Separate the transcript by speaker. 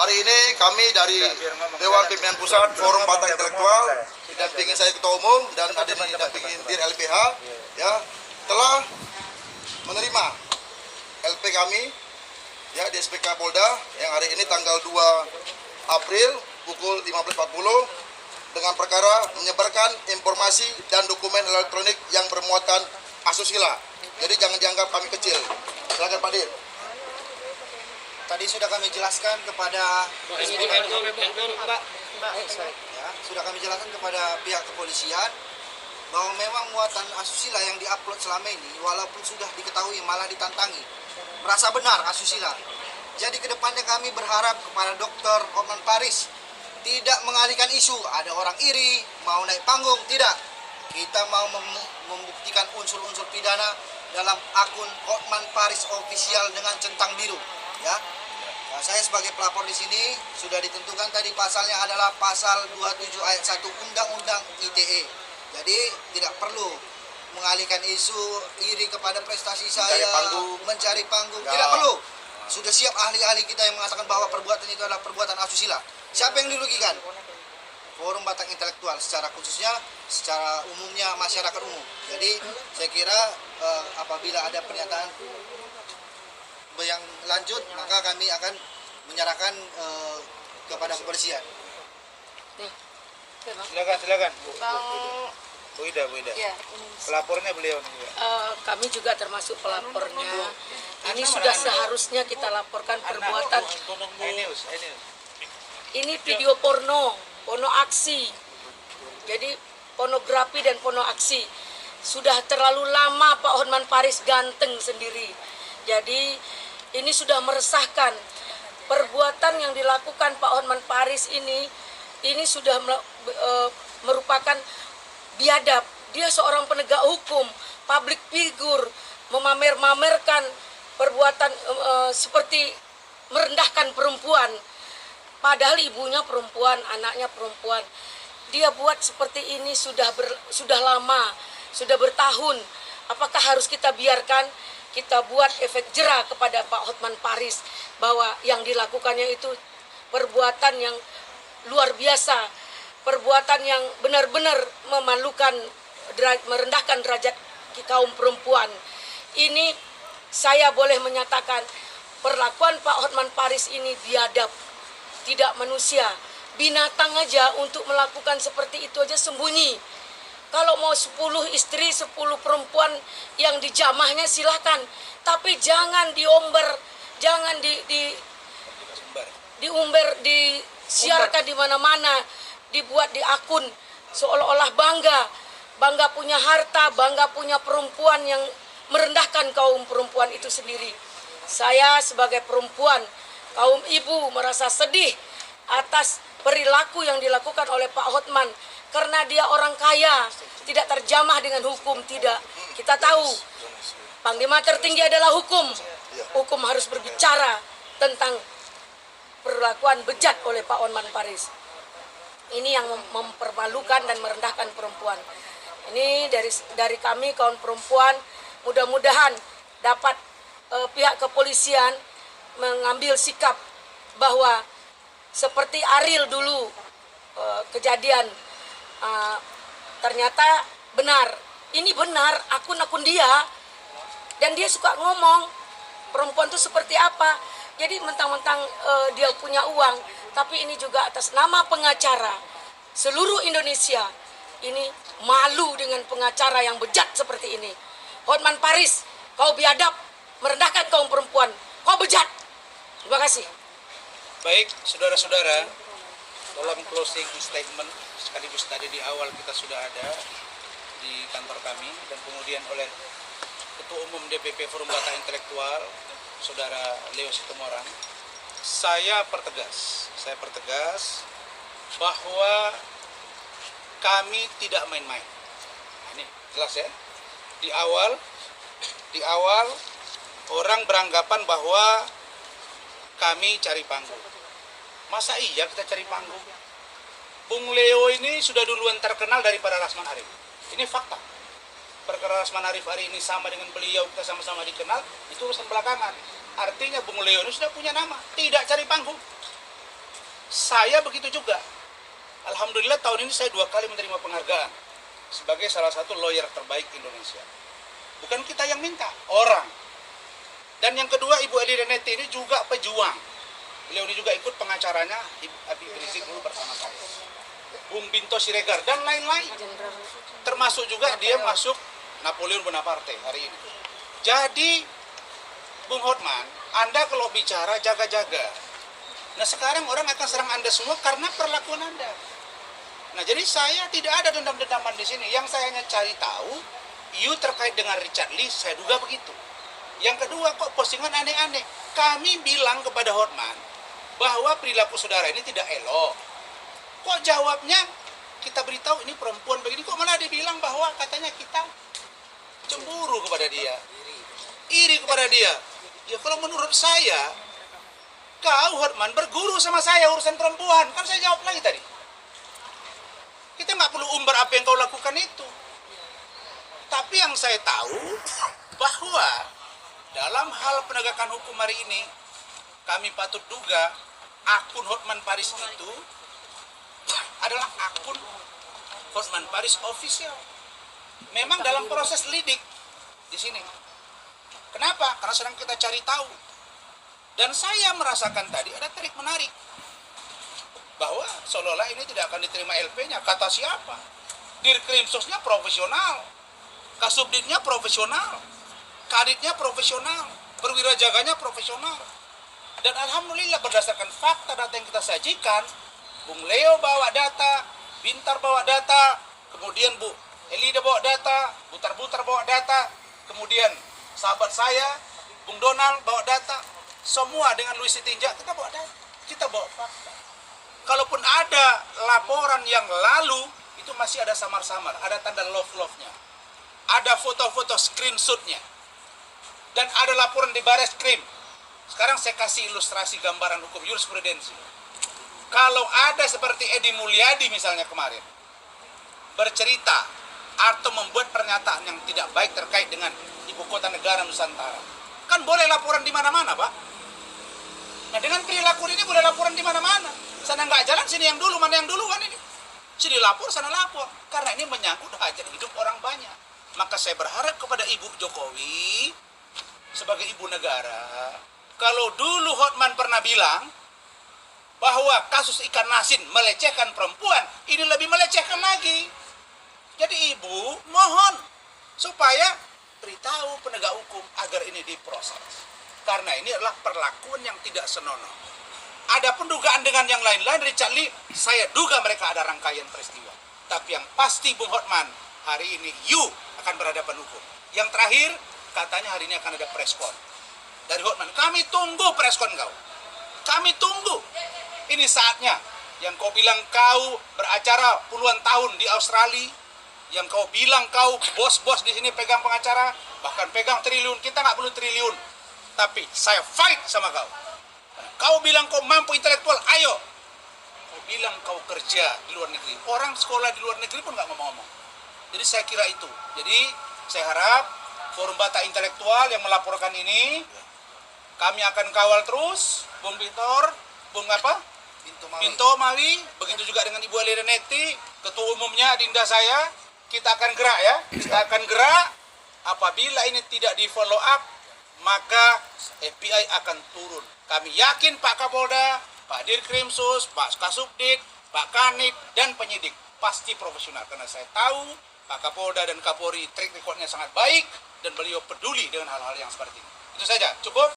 Speaker 1: Hari ini kami dari Dewan Pimpinan Pusat Forum Batak Intelektual didampingi saya Ketua Umum dan ada didampingi Dir LPH ya telah menerima LP kami ya di SPK Polda yang hari ini tanggal 2 April pukul 15.40 dengan perkara menyebarkan informasi dan dokumen elektronik yang bermuatan asusila. Jadi jangan dianggap kami kecil. Silakan Pak Dir.
Speaker 2: Tadi sudah kami jelaskan kepada sudah kami jelaskan kepada pihak kepolisian bahwa memang muatan asusila yang diupload selama ini walaupun sudah diketahui malah ditantangi merasa benar asusila. Jadi kedepannya kami berharap kepada Dr. Hotman Paris tidak mengalihkan isu ada orang iri mau naik panggung, tidak. Kita mau membuktikan unsur-unsur pidana dalam akun Hotman Paris official dengan centang biru ya. Nah, saya sebagai pelapor di sini sudah ditentukan tadi pasalnya adalah pasal 27 ayat 1 Undang-Undang ITE. Jadi tidak perlu mengalihkan isu iri kepada prestasi saya, mencari panggung, tidak perlu. Sudah siap ahli-ahli kita yang mengatakan bahwa perbuatan itu adalah perbuatan asusila. Siapa yang dirugikan? Forum Batak Intelektual secara khususnya, secara umumnya masyarakat umum. Jadi saya kira apabila ada pernyataan yang lanjut maka kami akan menyerahkan kepada kepolisian.
Speaker 3: Silakan.
Speaker 4: Bang
Speaker 3: Bu Ida.
Speaker 4: ya,
Speaker 3: Pelapornya beliau.
Speaker 4: kami juga termasuk pelapornya. Ini sudah seharusnya kita laporkan perbuatan. Ini video porno aksi. Jadi pornografi dan porno aksi. Sudah terlalu lama Pak Hotman Paris ganteng sendiri. Jadi ini sudah meresahkan. Perbuatan yang dilakukan Pak Hotman Paris ini sudah merupakan biadab. Dia seorang penegak hukum, public figure, memamerkan perbuatan seperti merendahkan perempuan. Padahal ibunya perempuan, anaknya perempuan. Dia buat seperti ini sudah lama, sudah bertahun. Apakah harus kita biarkan? Kita buat efek jera kepada Pak Hotman Paris bahwa yang dilakukannya itu perbuatan yang luar biasa, perbuatan yang benar-benar memalukan, merendahkan derajat kaum perempuan. Ini saya boleh menyatakan perlakuan Pak Hotman Paris ini biadab, tidak manusia. Binatang aja untuk melakukan seperti itu aja sembunyi. Kalau mau 10 istri, 10 perempuan yang dijamahnya silahkan. Tapi jangan diumbar, jangan diumbar, disiarkan di mana-mana, dibuat di akun seolah-olah bangga punya harta, bangga punya perempuan yang merendahkan kaum perempuan itu sendiri. Saya sebagai perempuan, kaum ibu merasa sedih atas perilaku yang dilakukan oleh Pak Hotman. Karena dia orang kaya, tidak terjamah dengan hukum, tidak. Kita tahu, Panglima tertinggi adalah hukum. Hukum harus berbicara tentang perlakuan bejat oleh Pak Hotman Paris. Ini yang mempermalukan dan merendahkan perempuan. Ini dari kami, kaum perempuan, mudah-mudahan dapat pihak kepolisian mengambil sikap bahwa seperti Ariel dulu kejadian, ternyata benar. Ini benar, akun-akun dia. Dan dia suka ngomong, perempuan itu seperti apa. Jadi mentang-mentang dia punya uang. Tapi ini juga atas nama pengacara. Seluruh Indonesia ini malu dengan pengacara yang bejat seperti ini. Hotman Paris, kau biadab, merendahkan kaum perempuan. Kau bejat. Terima kasih.
Speaker 3: Baik, saudara-saudara, dalam closing statement sekaligus tadi di awal kita sudah ada di kantor kami dan kemudian oleh Ketua Umum DPP Forum Batak Intelektual, Saudara Leo Situmorang, saya pertegas bahwa kami tidak main-main. Ini jelas ya. Di awal orang beranggapan bahwa kami cari panggung. Masa iya kita cari panggung? Bung Leo ini sudah duluan terkenal daripada Rasman Arif. Ini fakta. Perkara Rasman Arif hari ini sama dengan beliau, kita sama-sama dikenal, itu urusan belakangan. Artinya Bung Leo ini sudah punya nama, tidak cari panggung. Saya begitu juga. Alhamdulillah tahun ini saya 2 kali menerima penghargaan sebagai salah satu lawyer terbaik Indonesia. Bukan kita yang minta, orang. Dan yang kedua, Ibu Edi Reneti ini juga pejuang. Beliau ini juga ikut pengacaranya, Ibu Abi Rizik dulu bersama saya. Bung Binto Siregar, dan lain-lain. Termasuk juga dia masuk Napoleon Bonaparte hari ini. Jadi, Bung Hotman, Anda kalau bicara jaga-jaga. Nah sekarang orang akan serang Anda semua karena perlakuan Anda. Nah jadi saya tidak ada dendam-dendaman di sini. Yang saya hanya cari tahu, terkait dengan Richard Lee, saya duga begitu. Yang kedua, kok postingan aneh-aneh. Kami bilang kepada Hotman bahwa perilaku saudara ini tidak elok. Kok jawabnya kita beritahu ini perempuan begini, kok malah dia bilang bahwa katanya kita cemburu kepada dia, iri kepada dia. Ya kalau menurut saya, kau Hotman berguru sama saya urusan perempuan, kan saya jawab lagi tadi. Kita nggak perlu umbar apa yang kau lakukan itu. Tapi yang saya tahu bahwa dalam hal penegakan hukum hari ini, kami patut duga akun Hotman Paris itu adalah akun Hotman Paris official. Memang dalam proses lidik di sini. Kenapa? Karena sedang kita cari tahu. Dan saya merasakan tadi ada tarik menarik bahwa seolah-olah ini tidak akan diterima LP-nya. Kata siapa? Dirkrimsusnya profesional, Kasubditnya profesional, Kaditnya profesional, perwira jaganya profesional. Dan alhamdulillah berdasarkan fakta data yang kita sajikan, Bung Leo bawa data, Bintar bawa data, kemudian Bu Elida bawa data, Butar-Butar bawa data, kemudian sahabat saya, Bung Donald bawa data, semua dengan Luis Sitinjak kita bawa data, kita bawa fakta. Kalaupun ada laporan yang lalu, itu masih ada samar-samar, ada tanda love-love-nya, ada foto-foto screenshot-nya, dan ada laporan di Bareskrim. Sekarang saya kasih ilustrasi gambaran hukum jurisprudensi. Kalau ada seperti Edi Mulyadi misalnya kemarin, bercerita atau membuat pernyataan yang tidak baik terkait dengan ibu kota negara Nusantara, kan boleh laporan di mana-mana, Pak. Nah dengan perilaku ini boleh laporan di mana-mana. Sana nggak jalan, sini yang dulu, mana yang duluan ini. Sini lapor, sana lapor. Karena ini menyangkut hajat hidup orang banyak. Maka saya berharap kepada Ibu Jokowi, sebagai ibu negara, kalau dulu Hotman pernah bilang bahwa kasus ikan asin melecehkan perempuan, ini lebih melecehkan lagi. Jadi Ibu mohon supaya beritahu penegak hukum agar ini diproses. Karena ini adalah perlakuan yang tidak senonoh. Adapun dugaan dengan yang lain-lain, Richard Lee, saya duga mereka ada rangkaian peristiwa. Tapi yang pasti Bung Hotman, hari ini akan berhadapan hukum. Yang terakhir, katanya hari ini akan ada preskon dari Hotman. Kami tunggu preskon kau. Kami tunggu. Ini saatnya. Yang kau bilang kau beracara puluhan tahun di Australia, yang kau bilang kau bos-bos di sini pegang pengacara, bahkan pegang triliun. Kita nggak perlu triliun. Tapi saya fight sama kau. Kau bilang kau mampu intelektual, ayo. Kau bilang kau kerja di luar negeri. Orang sekolah di luar negeri pun nggak ngomong-ngomong. Jadi saya kira itu. Jadi saya harap Forum Batak Intelektual yang melaporkan ini, kami akan kawal terus. Bung Bintor, Bung apa? Binto Mawi, begitu juga dengan Ibu Edi Reneti, ketua umumnya Dinda saya, kita akan gerak ya. Kita akan gerak. Apabila ini tidak di follow up, maka FBI akan turun. Kami yakin Pak Kapolda, Pak Dirkrimsus, Pak Kasubdit, Pak Kanit, dan penyidik pasti profesional. Karena saya tahu Pak Kapolda dan Kapolri track recordnya sangat baik dan beliau peduli dengan hal-hal yang seperti ini. Itu saja, cukup.